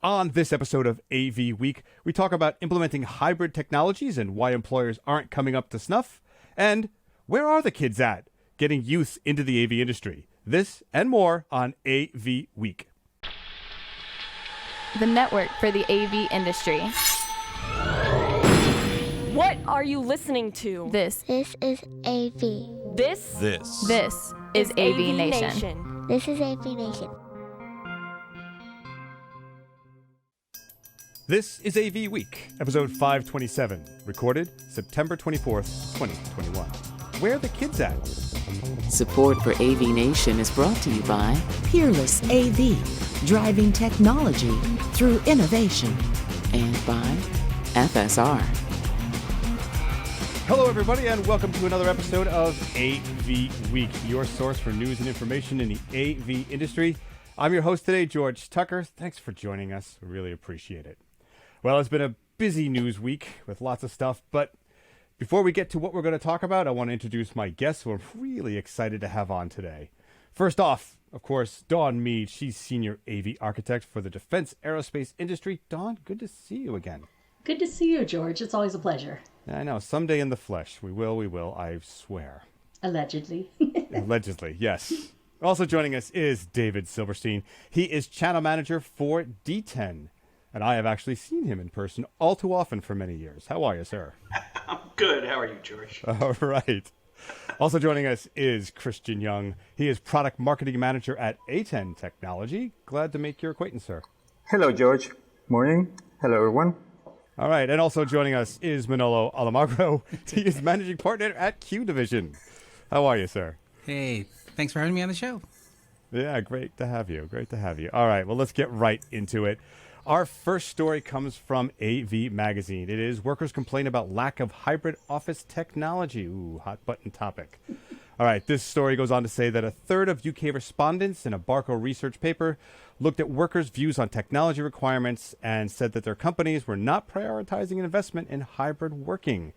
On this episode of AV Week, we talk about implementing hybrid technologies and why employers aren't coming up to snuff. And where are the kids at? Getting youth into the AV industry. This and more on AV Week. The network for the AV industry. What are you listening to? This is AV. This is AVNation. This is AVNation. This is AV Week, episode 527, recorded September 24th, 2021. Where are the kids at? Support for AVNation is brought to you by Peerless AV, driving technology through innovation. And by FSR. Hello, everybody, and welcome to another episode of AV Week, your source for news and information in the AV industry. I'm your host today, George Tucker. Thanks for joining us. We really appreciate it. Well, it's been a busy news week with lots of stuff, but before we get to what we're going to talk about, I want to introduce my guests who I'm really excited to have on today. First off, of course, Dawn Mead. She's Senior AV Architect for the Defense Aerospace Industry. Dawn, good to see you again. Good to see you, George. It's always a pleasure. I know. Someday in the flesh. We will, I swear. Allegedly. Allegedly, yes. Also joining us is David Silverstein. He is Channel Manager for D10. And I have actually seen him in person all too often for many years. How are you, sir? I'm good. How are you, George? All right. Also joining us is Christian Young. He is Product Marketing Manager at A10 Technology. Glad to make your acquaintance, sir. Hello, George. Morning. Hello, everyone. All right. And also joining us is Manolo Alamagro. He is Managing Partner at Q Division. How are you, sir? Hey, thanks for having me on the show. Yeah, great to have you. Great to have you. All right. Well, let's get right into it. Our first story comes from AV Magazine. It is workers complain about lack of hybrid office technology. Ooh, hot button topic. All right, this story goes on to say that a third of UK respondents in a Barco research paper looked at workers' views on technology requirements and said that their companies were not prioritizing an investment in hybrid working.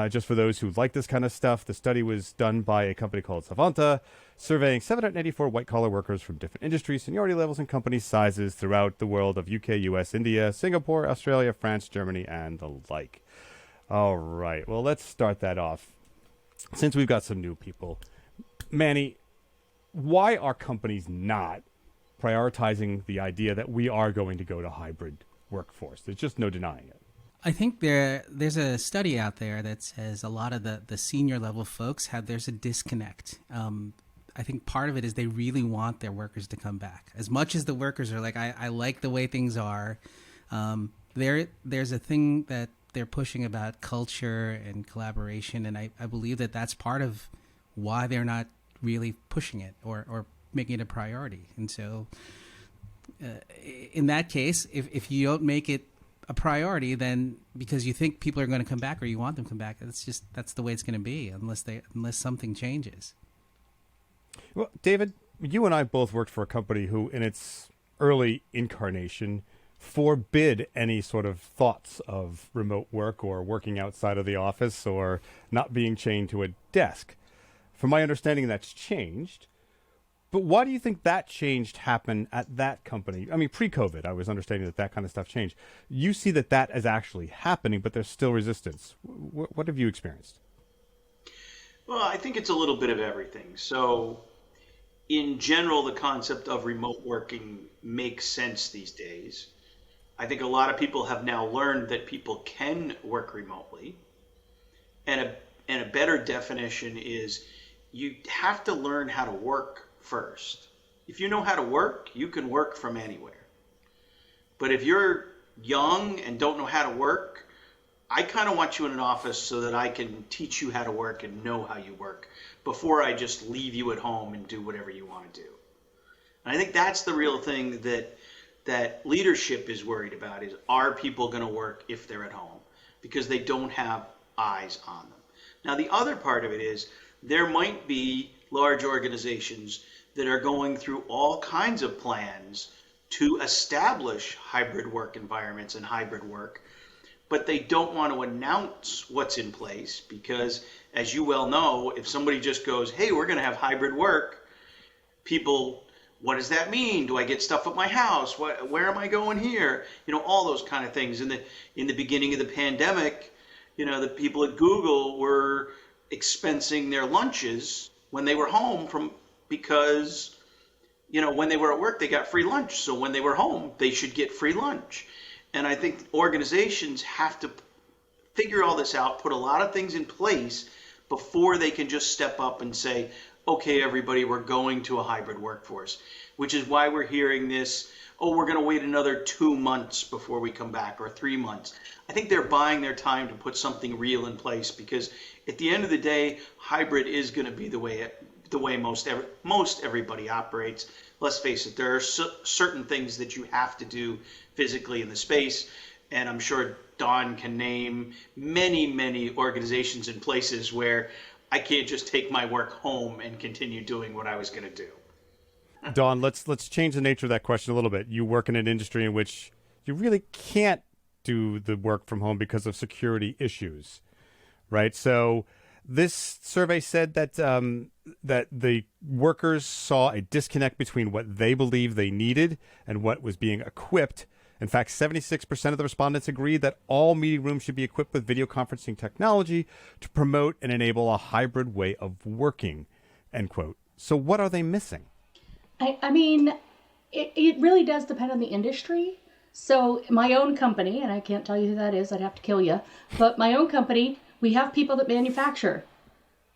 Just for those who like this kind of stuff, the study was done by a company called Savanta, surveying 784 white-collar workers from different industries, seniority levels, and company sizes throughout the world of UK, US, India, Singapore, Australia, France, Germany, and the like. All right, well, let's start that off. Since we've got some new people, Manny, why are companies not prioritizing the idea that we are going to go to hybrid workforce? There's just no denying it. I think there's a study out there that says a lot of the senior level folks there's a disconnect. I think part of it is they really want their workers to come back. As much as the workers are like, I like the way things are, there's a thing that they're pushing about culture and collaboration, and I believe that that's part of why they're not really pushing it or making it a priority. And so in that case, if you don't make it a priority, then because you think people are going to come back or you want them to come back, that's the way it's going to be unless something changes. Well, David, you and I both worked for a company who, in its early incarnation, forbid any sort of thoughts of remote work or working outside of the office or not being chained to a desk. From my understanding, that's changed. But why do you think that change happened at that company? I mean, pre-COVID, I was understanding that kind of stuff changed. You see that is actually happening, but there's still resistance. What have you experienced? Well, I think it's a little bit of everything. So, in general, the concept of remote working makes sense these days. I think a lot of people have now learned that people can work remotely. And a better definition is you have to learn how to work first. If you know how to work, you can work from anywhere. But if you're young and don't know how to work, I kind of want you in an office so that I can teach you how to work and know how you work before I just leave you at home and do whatever you want to do. And I think that's the real thing that leadership is worried about is, are people going to work if they're at home? Because they don't have eyes on them. Now, the other part of it is there might be large organizations that are going through all kinds of plans to establish hybrid work environments and hybrid work, but they don't want to announce what's in place because, as you well know, if somebody just goes, hey, we're going to have hybrid work, people what does that mean? Do I get stuff at my house? Where am I going here? All those kind of things. In the beginning of the pandemic, the people at Google were expensing their lunches when they were home because when they were at work, they got free lunch. So when they were home, they should get free lunch. And I think organizations have to figure all this out, put a lot of things in place before they can just step up and say, okay, everybody, we're going to a hybrid workforce, which is why we're hearing this, oh, we're going to wait another 2 months before we come back, or 3 months. I think they're buying their time to put something real in place, because at the end of the day, hybrid is going to be the way most everybody operates. Let's face it, there are certain things that you have to do physically in the space, and I'm sure Don can name many, many organizations and places where I can't just take my work home and continue doing what I was going to do. Don, let's change the nature of that question a little bit. You work in an industry in which you really can't do the work from home because of security issues, right? So this survey said that that the workers saw a disconnect between what they believed they needed and what was being equipped. In fact, 76% of the respondents agreed that all meeting rooms should be equipped with video conferencing technology to promote and enable a hybrid way of working, end quote. So what are they missing? I mean, it really does depend on the industry. So my own company, and I can't tell you who that is, I'd have to kill you, but my own company, we have people that manufacture.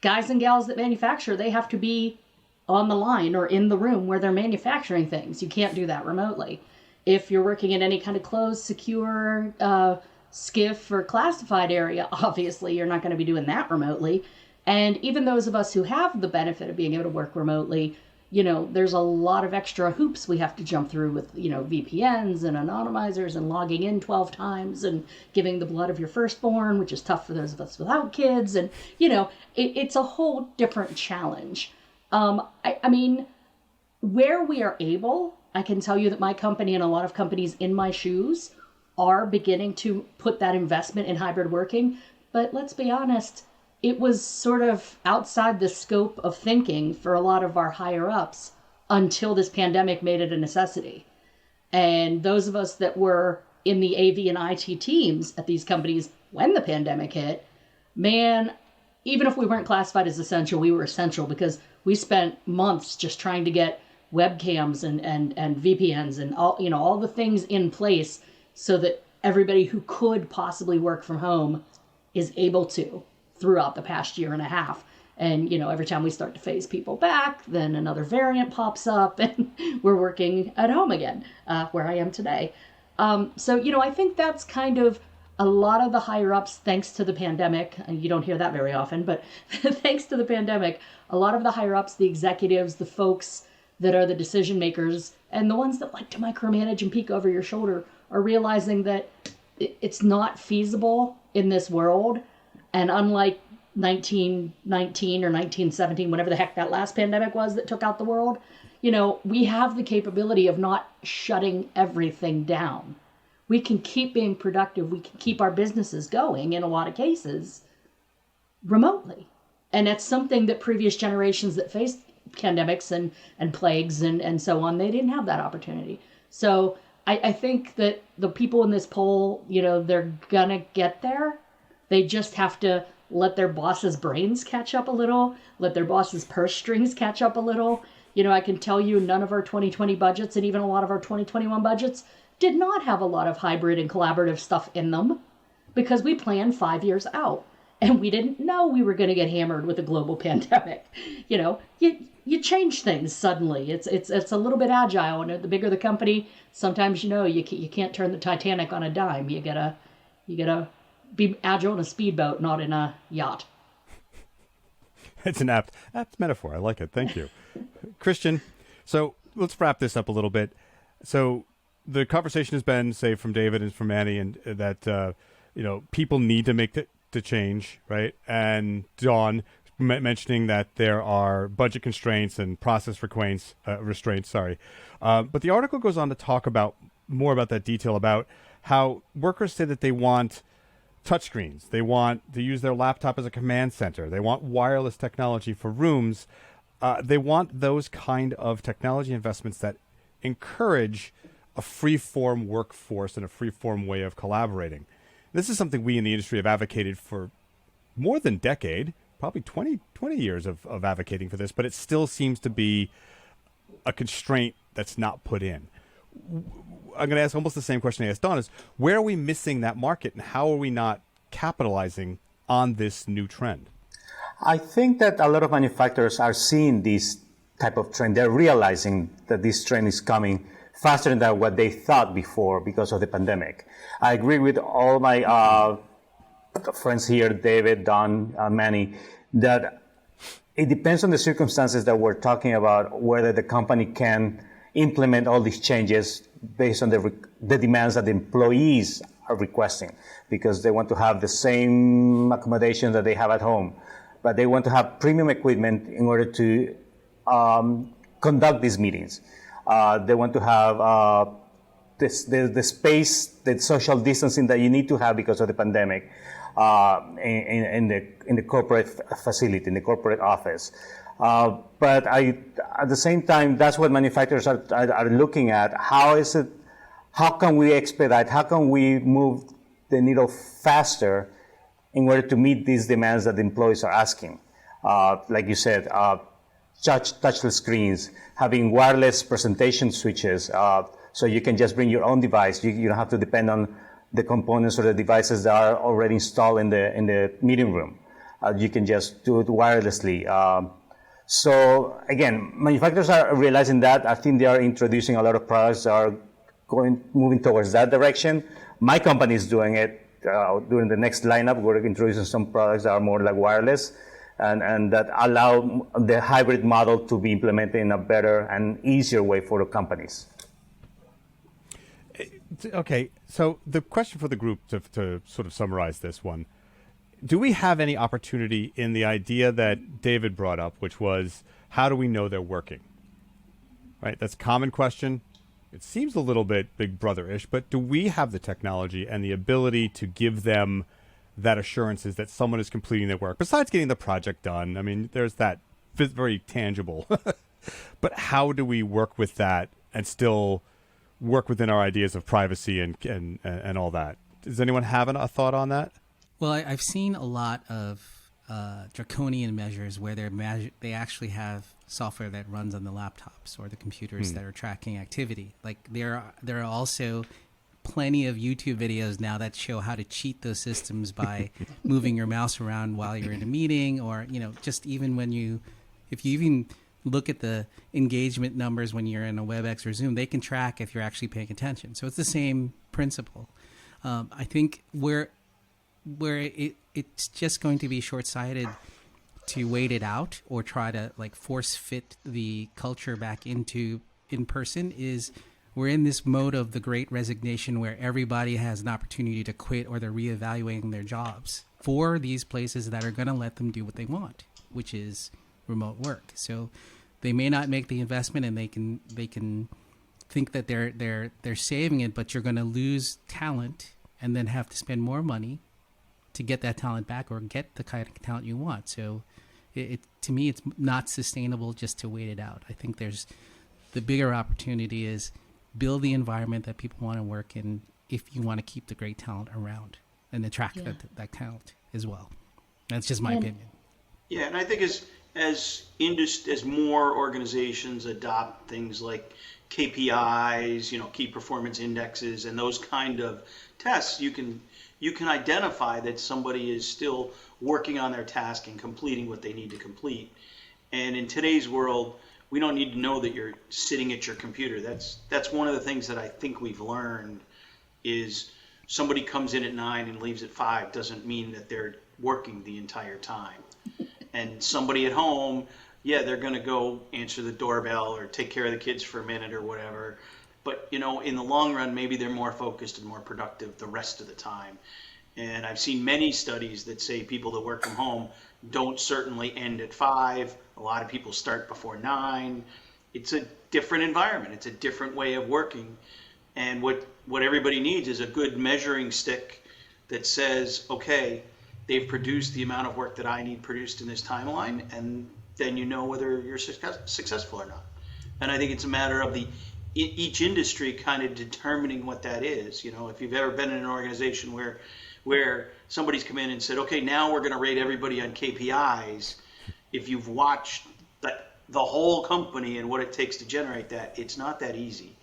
Guys and gals that manufacture, they have to be on the line or in the room where they're manufacturing things. You can't do that remotely. If you're working in any kind of closed, secure, SCIF or classified area, obviously you're not going to be doing that remotely. And even those of us who have the benefit of being able to work remotely, there's a lot of extra hoops we have to jump through with, VPNs and anonymizers and logging in 12 times and giving the blood of your firstborn, which is tough for those of us without kids. And, it's a whole different challenge. I mean, where we are able, I can tell you that my company and a lot of companies in my shoes are beginning to put that investment in hybrid working. But let's be honest, it was sort of outside the scope of thinking for a lot of our higher ups until this pandemic made it a necessity. And those of us that were in the AV and IT teams at these companies when the pandemic hit, man, even if we weren't classified as essential, we were essential because we spent months just trying to get webcams and VPNs and all the things in place so that everybody who could possibly work from home is able to throughout the past year and a half. And, every time we start to phase people back, then another variant pops up and we're working at home again, where I am today. So, I think that's kind of a lot of the higher ups, thanks to the pandemic, and you don't hear that very often, but thanks to the pandemic, a lot of the higher ups, the executives, the folks that are the decision makers, and the ones that like to micromanage and peek over your shoulder are realizing that it's not feasible in this world. And unlike 1919 or 1917, whatever the heck that last pandemic was that took out the world, we have the capability of not shutting everything down. We can keep being productive. We can keep our businesses going in a lot of cases remotely. And that's something that previous generations that faced pandemics and plagues and so on, they didn't have that opportunity. So I think that the people in this poll, they're gonna get there. They just have to let their bosses' brains catch up a little, let their bosses' purse strings catch up a little. I can tell you none of our 2020 budgets and even a lot of our 2021 budgets did not have a lot of hybrid and collaborative stuff in them because we planned 5 years out and we didn't know we were going to get hammered with a global pandemic. You change things suddenly. It's a little bit agile, and the bigger the company, sometimes you can't turn the Titanic on a dime. You gotta be agile in a speedboat, not in a yacht. It's an apt metaphor. I like it. Thank you, Christian. So let's wrap this up a little bit. So the conversation has been, say, from David and from Annie, and that people need to make the change, right? And Dawn mentioning that there are budget constraints and process restraints. But the article goes on to talk about more about that detail about how workers say that they want touchscreens. They want to use their laptop as a command center. They want wireless technology for rooms. They want those kind of technology investments that encourage a free-form workforce and a free-form way of collaborating. This is something we in the industry have advocated for more than a decade, probably 20 years of advocating for this, but it still seems to be a constraint that's not put in. I'm going to ask almost the same question I asked Don, is where are we missing that market and how are we not capitalizing on this new trend? I think that a lot of manufacturers are seeing this type of trend. They're realizing that this trend is coming faster than what they thought before because of the pandemic. I agree with all my friends here, David, Don, Manny, that it depends on the circumstances that we're talking about, whether the company can implement all these changes based on the demands that the employees are requesting, because they want to have the same accommodation that they have at home, but they want to have premium equipment in order to conduct these meetings. They want to have the space, the social distancing that you need to have because of the pandemic in the corporate facility, in the corporate office. But at the same time, that's what manufacturers are looking at. How can we expedite? How can we move the needle faster in order to meet these demands that the employees are asking? Like you said, touchless screens, having wireless presentation switches, so you can just bring your own device. You don't have to depend on the components or the devices that are already installed in the meeting room. You can just do it wirelessly. So again, manufacturers are realizing that. I think they are introducing a lot of products that are moving towards that direction. My company is doing it. During the next lineup, we're introducing some products that are more like wireless and that allow the hybrid model to be implemented in a better and easier way for the companies. Okay, so the question for the group to sort of summarize this one, do we have any opportunity in the idea that David brought up, which was how do we know they're working? Right, that's a common question. It seems a little bit Big Brother-ish, but do we have the technology and the ability to give them that assurances that someone is completing their work, besides getting the project done? I mean, there's that very tangible. But how do we work with that and still work within our ideas of privacy and all that? Does anyone have a thought on that? Well, I've seen a lot of draconian measures where they actually have software that runs on the laptops or the computers that are tracking activity. Like there are also plenty of YouTube videos now that show how to cheat those systems by moving your mouse around while you're in a meeting, or just even if you even look at the engagement numbers when you're in a WebEx or Zoom, they can track if you're actually paying attention. So it's the same principle. I think where it's just going to be short-sighted to wait it out or try to force fit the culture back into in person is we're in this mode of the great resignation where everybody has an opportunity to quit or they're reevaluating their jobs for these places that are going to let them do what they want, which is remote work. So they may not make the investment and they can think that they're saving it, but you're going to lose talent and then have to spend more money to get that talent back or get the kind of talent you want. So to me, it's not sustainable just to wait it out. I think the bigger opportunity is build the environment that people want to work in if you want to keep the great talent around and attract that talent as well. That's just my opinion. Yeah, and I think as more organizations adopt things like KPIs, key performance indexes, and those kind of tests, you can identify that somebody is still working on their task and completing what they need to complete. And in today's world, we don't need to know that you're sitting at your computer. That's one of the things that I think we've learned is somebody comes in at 9 and leaves at 5 doesn't mean that they're working the entire time. And somebody at home, they're going to go answer the doorbell or take care of the kids for a minute or whatever. But, in the long run, maybe they're more focused and more productive the rest of the time. And I've seen many studies that say people that work from home don't certainly end at 5. A lot of people start before 9. It's a different environment. It's a different way of working. And what everybody needs is a good measuring stick that says, okay, they've produced the amount of work that I need produced in this timeline, and then you know whether you're successful or not. And I think it's a matter of each industry kind of determining what that is. You know, if you've ever been in an organization where somebody's come in and said, okay, now we're going to rate everybody on KPIs. If you've watched the whole company and what it takes to generate that, it's not that easy.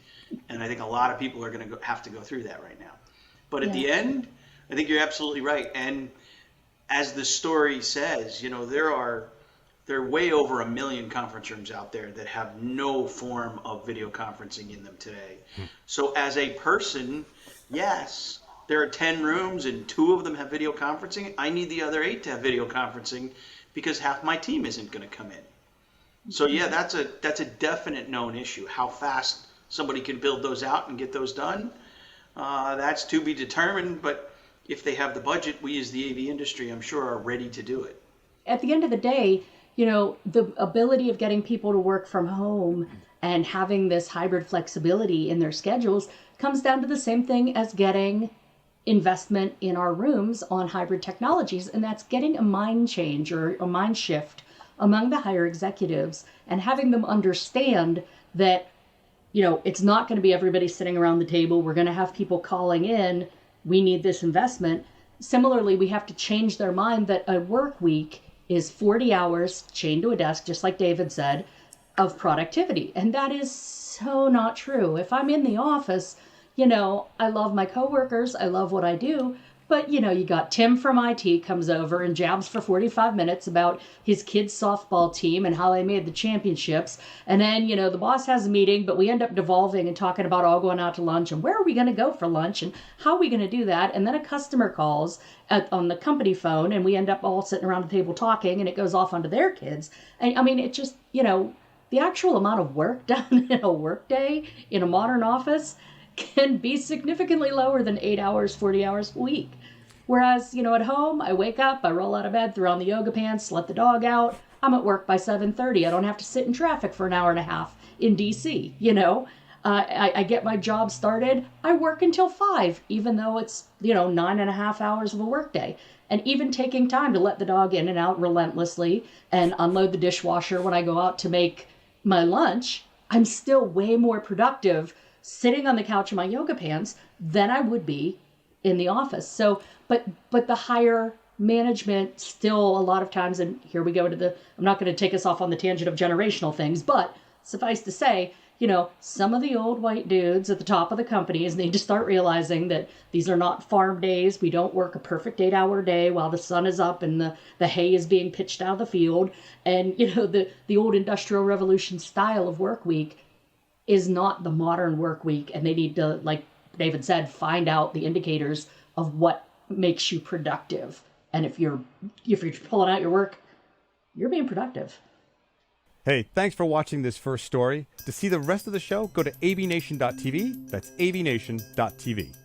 And I think a lot of people are going to have to go through that right now. But at the end, I think you're absolutely right. And as the story says, you know, there are way over 1 million conference rooms out there that have no form of video conferencing in them today. So as a person, yes, there are 10 rooms and 2 of them have video conferencing. I need the other 8 to have video conferencing because half my team isn't going to come in. So yeah, that's a definite known issue. How fast somebody can build those out and get those done, that's to be determined. But if they have the budget, we as the AV industry, I'm sure, are ready to do it. At the end of the day, you know, the ability of getting people to work from home and having this hybrid flexibility in their schedules comes down to the same thing as getting investment in our rooms on hybrid technologies, and that's getting a mind change or a mind shift among the higher executives and having them understand that, you know, it's not going to be everybody sitting around the table. We're going to have people calling in. We need this investment. Similarly, we have to change their mind that a work week is 40 hours chained to a desk, just like David said, of productivity. And that is so not true. If I'm in the office, you know, I love my coworkers, I love what I do, but, you know, you got Tim from IT comes over and jabs for 45 minutes about his kids' softball team and how they made the championships. And then, you know, the boss has a meeting, but we end up devolving and talking about all going out to lunch and where are we going to go for lunch and how are we going to do that? And then a customer calls on the company phone and we end up all sitting around the table talking and it goes off onto their kids. And I mean, it just, you know, the actual amount of work done in a workday in a modern office can be significantly lower than 8 hours, 40 hours a week. Whereas, you know, at home, I wake up, I roll out of bed, throw on the yoga pants, let the dog out. I'm at work by 7:30. I don't have to sit in traffic for an hour and a half in DC, you know. I get my job started. I work until 5, even though it's, you know, 9.5 hours of a workday. And even taking time to let the dog in and out relentlessly and unload the dishwasher when I go out to make my lunch, I'm still way more productive sitting on the couch in my yoga pants than I would be in the office. So, but the higher management still a lot of times, and here we go to I'm not going to take us off on the tangent of generational things, but suffice to say, you know, some of the old white dudes at the top of the companies need to start realizing that these are not farm days. We don't work a perfect 8-hour day while the sun is up and the hay is being pitched out of the field. And, you know, the old industrial revolution style of work week is not the modern work week, and they need to, like David said, find out the indicators of what makes you productive. And if you're pulling out your work, you're being productive. Hey, thanks for watching this first story. To see the rest of the show, go to avnation.tv. That's avnation.tv.